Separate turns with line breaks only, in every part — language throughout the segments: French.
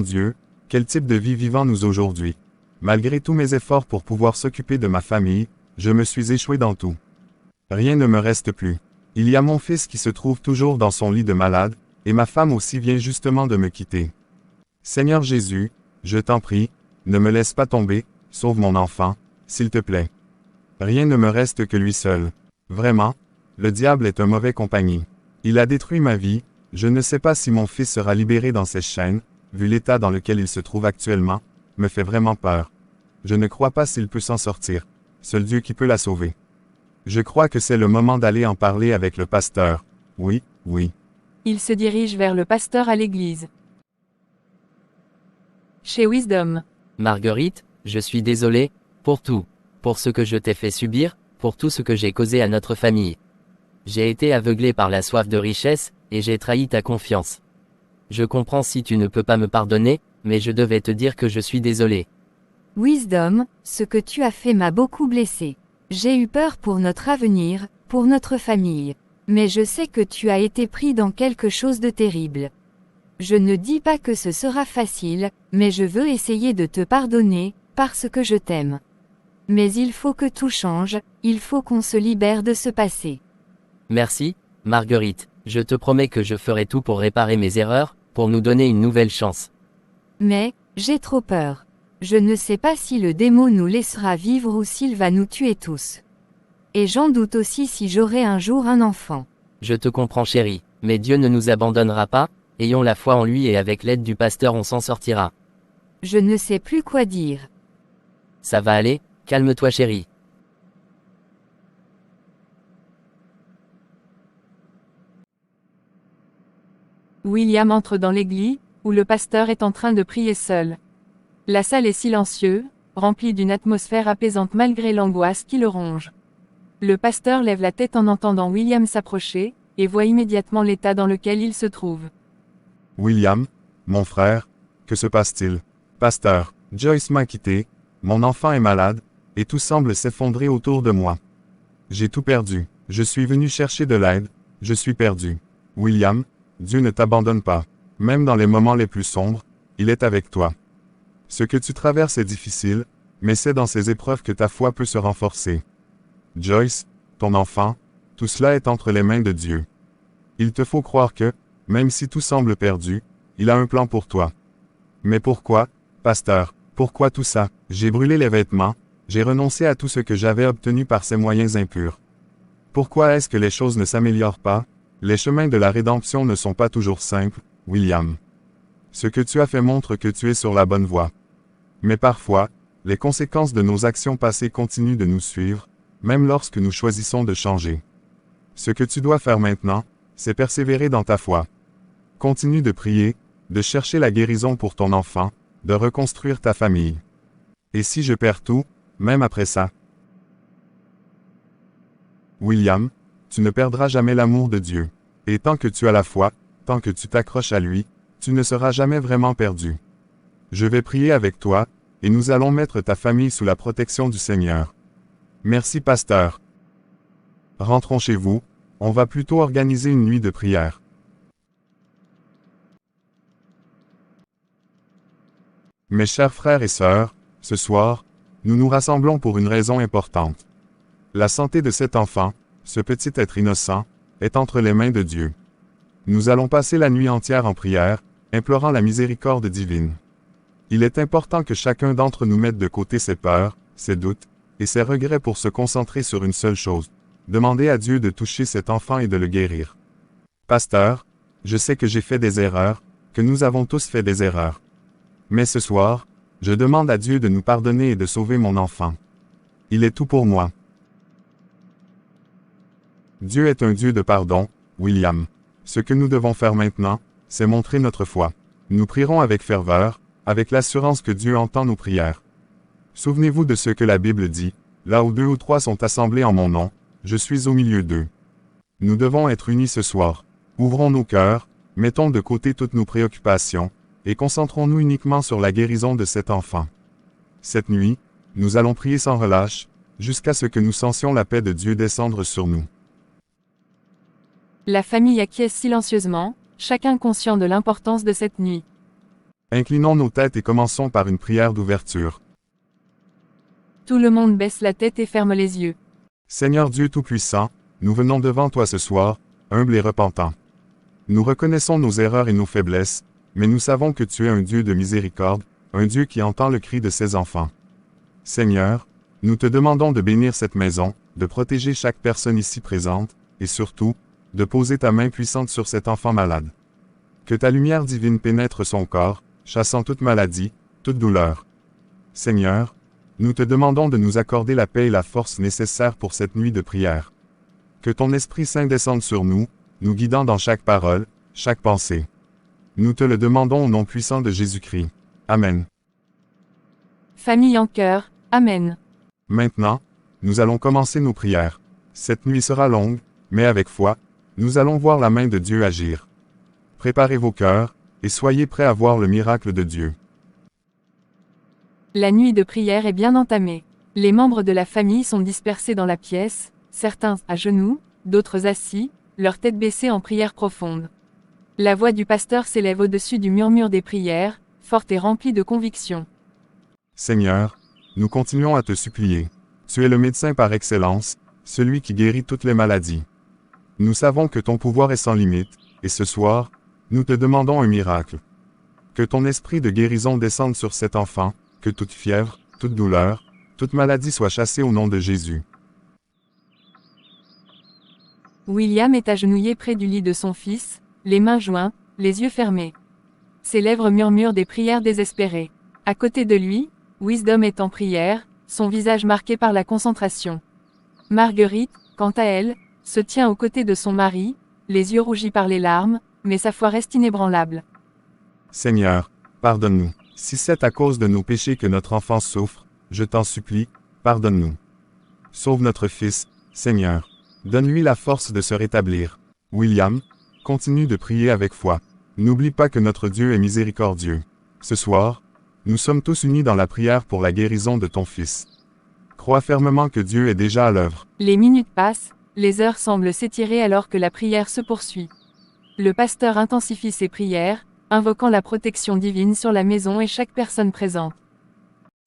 Dieu, quel type de vie vivons-nous aujourd'hui? Malgré tous mes efforts pour pouvoir s'occuper de ma famille, je me suis échoué dans tout. Rien ne me reste plus. Il y a mon fils qui se trouve toujours dans son lit de malade, et ma femme aussi vient justement de me quitter. Seigneur Jésus, je t'en prie, ne me laisse pas tomber, sauve mon enfant, s'il te plaît. Rien ne me reste que lui seul. Vraiment, le diable est un mauvais compagnie. Il a détruit ma vie, je ne sais pas si mon fils sera libéré dans ses chaînes, vu l'état dans lequel il se trouve actuellement, me fait vraiment peur. Je ne crois pas s'il peut s'en sortir. Seul Dieu qui peut la sauver. Je crois que c'est le moment d'aller en parler avec le pasteur. Oui, oui.
Il se dirige vers le pasteur à l'église. Chez Wisdom.
Marguerite, je suis désolé, pour tout. Pour ce que je t'ai fait subir, pour tout ce que j'ai causé à notre famille. J'ai été aveuglé par la soif de richesse, et j'ai trahi ta confiance. Je comprends si tu ne peux pas me pardonner, mais je devais te dire que je suis désolé.
Wisdom, ce que tu as fait m'a beaucoup blessé. J'ai eu peur pour notre avenir, pour notre famille. Mais je sais que tu as été pris dans quelque chose de terrible. Je ne dis pas que ce sera facile, mais je veux essayer de te pardonner, parce que je t'aime. Mais il faut que tout change, il faut qu'on se libère de ce passé.
Merci, Marguerite, je te promets que je ferai tout pour réparer mes erreurs, pour nous donner une nouvelle chance.
Mais, j'ai trop peur. Je ne sais pas si le démon nous laissera vivre ou s'il va nous tuer tous. Et j'en doute aussi si j'aurai un jour un enfant.
Je te comprends chérie, mais Dieu ne nous abandonnera pas, ayons la foi en lui et avec l'aide du pasteur on s'en sortira.
Je ne sais plus quoi dire.
Ça va aller, calme-toi chérie.
William entre dans l'église, où le pasteur est en train de prier seul. La salle est silencieuse, remplie d'une atmosphère apaisante malgré l'angoisse qui le ronge. Le pasteur lève la tête en entendant William s'approcher, et voit immédiatement l'état dans lequel il se trouve.
William, mon frère, que se passe-t-il? Pasteur, Joyce m'a quitté, mon enfant est malade, et tout semble s'effondrer autour de moi. J'ai tout perdu, je suis venu chercher de l'aide, je suis perdu. William, Dieu ne t'abandonne pas. Même dans les moments les plus sombres, il est avec toi. Ce que tu traverses est difficile, mais c'est dans ces épreuves que ta foi peut se renforcer. Joyce, ton enfant, tout cela est entre les mains de Dieu. Il te faut croire que, même si tout semble perdu, il a un plan pour toi. Mais pourquoi, pasteur, pourquoi tout ça? J'ai brûlé les vêtements, j'ai renoncé à tout ce que j'avais obtenu par ces moyens impurs. Pourquoi est-ce que les choses ne s'améliorent pas? Les chemins de la rédemption ne sont pas toujours simples, William. Ce que tu as fait montre que tu es sur la bonne voie. Mais parfois, les conséquences de nos actions passées continuent de nous suivre, même lorsque nous choisissons de changer. Ce que tu dois faire maintenant, c'est persévérer dans ta foi. Continue de prier, de chercher la guérison pour ton enfant, de reconstruire ta famille. Et si je perds tout, même après ça? William, tu ne perdras jamais l'amour de Dieu. Et tant que tu as la foi, tant que tu t'accroches à lui, tu ne seras jamais vraiment perdu. Je vais prier avec toi, et nous allons mettre ta famille sous la protection du Seigneur. Merci pasteur. Rentrons chez vous, on va plutôt organiser une nuit de prière. Mes chers frères et sœurs, ce soir, nous nous rassemblons pour une raison importante. La santé de cet enfant, ce petit être innocent, est entre les mains de Dieu. Nous allons passer la nuit entière en prière, implorant la miséricorde divine. Il est important que chacun d'entre nous mette de côté ses peurs, ses doutes, et ses regrets pour se concentrer sur une seule chose. Demander à Dieu de toucher cet enfant et de le guérir. Pasteur, je sais que j'ai fait des erreurs, que nous avons tous fait des erreurs. Mais ce soir, je demande à Dieu de nous pardonner et de sauver mon enfant. Il est tout pour moi. Dieu est un Dieu de pardon, William. Ce que nous devons faire maintenant, c'est montrer notre foi. Nous prierons avec ferveur, avec l'assurance que Dieu entend nos prières. Souvenez-vous de ce que la Bible dit, là où 2 ou 3 sont assemblés en mon nom, je suis au milieu d'eux. Nous devons être unis ce soir. Ouvrons nos cœurs, mettons de côté toutes nos préoccupations, et concentrons-nous uniquement sur la guérison de cet enfant. Cette nuit, nous allons prier sans relâche, jusqu'à ce que nous sentions la paix de Dieu descendre sur nous.
La famille acquiesce silencieusement, chacun conscient de l'importance de cette nuit.
Inclinons nos têtes et commençons par une prière d'ouverture.
Tout le monde baisse la tête et ferme les yeux.
Seigneur Dieu Tout-Puissant, nous venons devant toi ce soir, humbles et repentants. Nous reconnaissons nos erreurs et nos faiblesses, mais nous savons que tu es un Dieu de miséricorde, un Dieu qui entend le cri de ses enfants. Seigneur, nous te demandons de bénir cette maison, de protéger chaque personne ici présente, et surtout, de poser ta main puissante sur cet enfant malade. Que ta lumière divine pénètre son corps, chassant toute maladie, toute douleur. Seigneur, nous te demandons de nous accorder la paix et la force nécessaires pour cette nuit de prière. Que ton Esprit Saint descende sur nous, nous guidant dans chaque parole, chaque pensée. Nous te le demandons au nom puissant de Jésus-Christ. Amen.
Famille en cœur, Amen.
Maintenant, nous allons commencer nos prières. Cette nuit sera longue, mais avec foi, nous allons voir la main de Dieu agir. Préparez vos cœurs, et soyez prêts à voir le miracle de Dieu.
La nuit de prière est bien entamée. Les membres de la famille sont dispersés dans la pièce, certains à genoux, d'autres assis, leur tête baissée en prière profonde. La voix du pasteur s'élève au-dessus du murmure des prières, forte et remplie de conviction.
Seigneur, nous continuons à te supplier. Tu es le médecin par excellence, celui qui guérit toutes les maladies. Nous savons que ton pouvoir est sans limite, et ce soir, nous te demandons un miracle. Que ton esprit de guérison descende sur cet enfant, que toute fièvre, toute douleur, toute maladie soit chassée au nom de Jésus.
William est agenouillé près du lit de son fils, les mains jointes, les yeux fermés. Ses lèvres murmurent des prières désespérées. À côté de lui, Wisdom est en prière, son visage marqué par la concentration. Marguerite, quant à elle, se tient aux côtés de son mari, les yeux rougis par les larmes, mais sa foi reste inébranlable.
Seigneur, pardonne-nous. Si c'est à cause de nos péchés que notre enfant souffre, je t'en supplie, pardonne-nous. Sauve notre fils, Seigneur. Donne-lui la force de se rétablir. William, continue de prier avec foi. N'oublie pas que notre Dieu est miséricordieux. Ce soir, nous sommes tous unis dans la prière pour la guérison de ton fils. Crois fermement que Dieu est déjà à l'œuvre.
Les minutes passent, les heures semblent s'étirer alors que la prière se poursuit. Le pasteur intensifie ses prières, invoquant la protection divine sur la maison et chaque personne présente.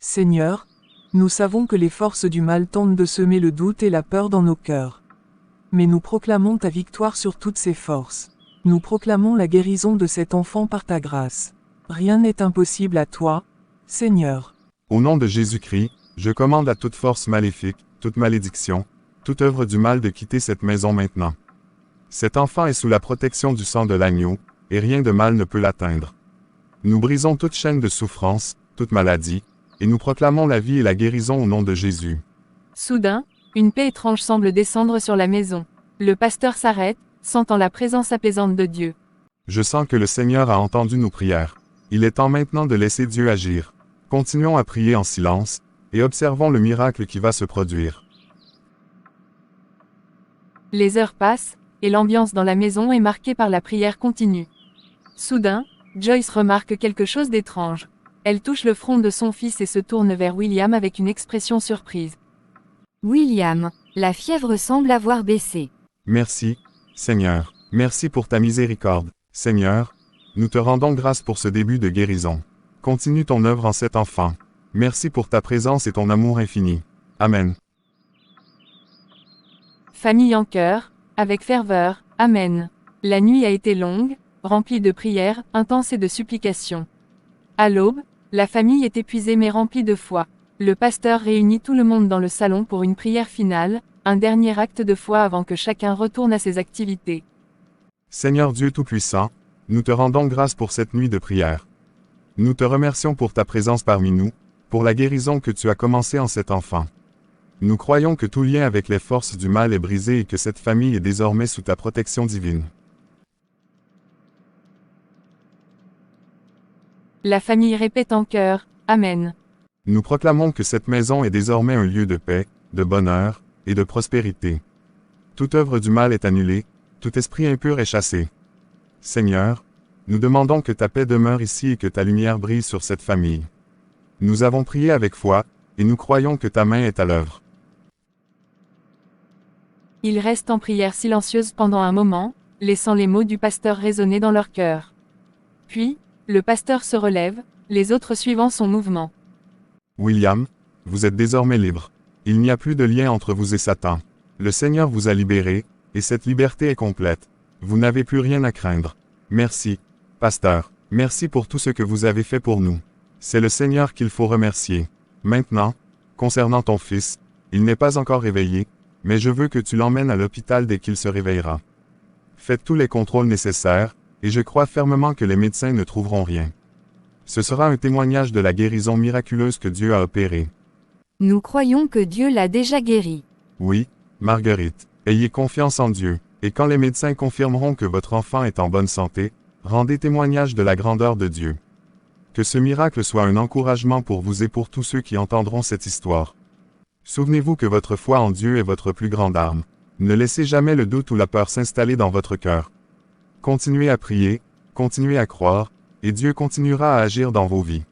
Seigneur, nous savons que les forces du mal tentent de semer le doute et la peur dans nos cœurs. Mais nous proclamons ta victoire sur toutes ces forces. Nous proclamons la guérison de cet enfant par ta grâce. Rien n'est impossible à toi, Seigneur.
Au nom de Jésus-Christ, je commande à toute force maléfique, toute malédiction, toute œuvre du mal de quitter cette maison maintenant. Cet enfant est sous la protection du sang de l'agneau, et rien de mal ne peut l'atteindre. Nous brisons toute chaîne de souffrance, toute maladie, et nous proclamons la vie et la guérison au nom de Jésus.
Soudain, une paix étrange semble descendre sur la maison. Le pasteur s'arrête, sentant la présence apaisante de Dieu.
Je sens que le Seigneur a entendu nos prières. Il est temps maintenant de laisser Dieu agir. Continuons à prier en silence, et observons le miracle qui va se produire.
Les heures passent, et l'ambiance dans la maison est marquée par la prière continue. Soudain, Joyce remarque quelque chose d'étrange. Elle touche le front de son fils et se tourne vers William avec une expression surprise.
William, la fièvre semble avoir baissé.
Merci, Seigneur. Merci pour ta miséricorde. Seigneur, nous te rendons grâce pour ce début de guérison. Continue ton œuvre en cet enfant. Merci pour ta présence et ton amour infini. Amen.
Famille en cœur, avec ferveur, Amen. La nuit a été longue, remplie de prières, intenses et de supplications. À l'aube, la famille est épuisée mais remplie de foi. Le pasteur réunit tout le monde dans le salon pour une prière finale, un dernier acte de foi avant que chacun retourne à ses activités.
Seigneur Dieu Tout-Puissant, nous te rendons grâce pour cette nuit de prière. Nous te remercions pour ta présence parmi nous, pour la guérison que tu as commencée en cet enfant. Nous croyons que tout lien avec les forces du mal est brisé et que cette famille est désormais sous ta protection divine.
La famille répète en chœur, Amen.
Nous proclamons que cette maison est désormais un lieu de paix, de bonheur et de prospérité. Toute œuvre du mal est annulée, tout esprit impur est chassé. Seigneur, nous demandons que ta paix demeure ici et que ta lumière brille sur cette famille. Nous avons prié avec foi, et nous croyons que ta main est à l'œuvre.
Ils restent en prière silencieuse pendant un moment, laissant les mots du pasteur résonner dans leur cœur. Puis, Le pasteur se relève, les autres suivant son mouvement.
William, vous êtes désormais libre. Il n'y a plus de lien entre vous et Satan. Le Seigneur vous a libéré, et cette liberté est complète. Vous n'avez plus rien à craindre. Merci, pasteur. Merci pour tout ce que vous avez fait pour nous. C'est le Seigneur qu'il faut remercier. Maintenant, concernant ton fils, il n'est pas encore réveillé, mais je veux que tu l'emmènes à l'hôpital dès qu'il se réveillera. Faites tous les contrôles nécessaires, et je crois fermement que les médecins ne trouveront rien. Ce sera un témoignage de la guérison miraculeuse que Dieu a opérée.
Nous croyons que Dieu l'a déjà guéri.
Oui, Marguerite, ayez confiance en Dieu, et quand les médecins confirmeront que votre enfant est en bonne santé, rendez témoignage de la grandeur de Dieu. Que ce miracle soit un encouragement pour vous et pour tous ceux qui entendront cette histoire. Souvenez-vous que votre foi en Dieu est votre plus grande arme. Ne laissez jamais le doute ou la peur s'installer dans votre cœur. Continuez à prier, continuez à croire, et Dieu continuera à agir dans vos vies.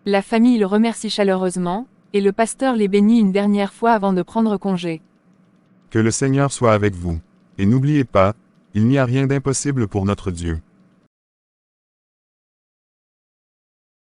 La famille le remercie chaleureusement, et le pasteur les bénit une dernière fois avant de prendre congé.
Que le Seigneur soit avec vous. Et n'oubliez pas, il n'y a rien d'impossible pour notre Dieu.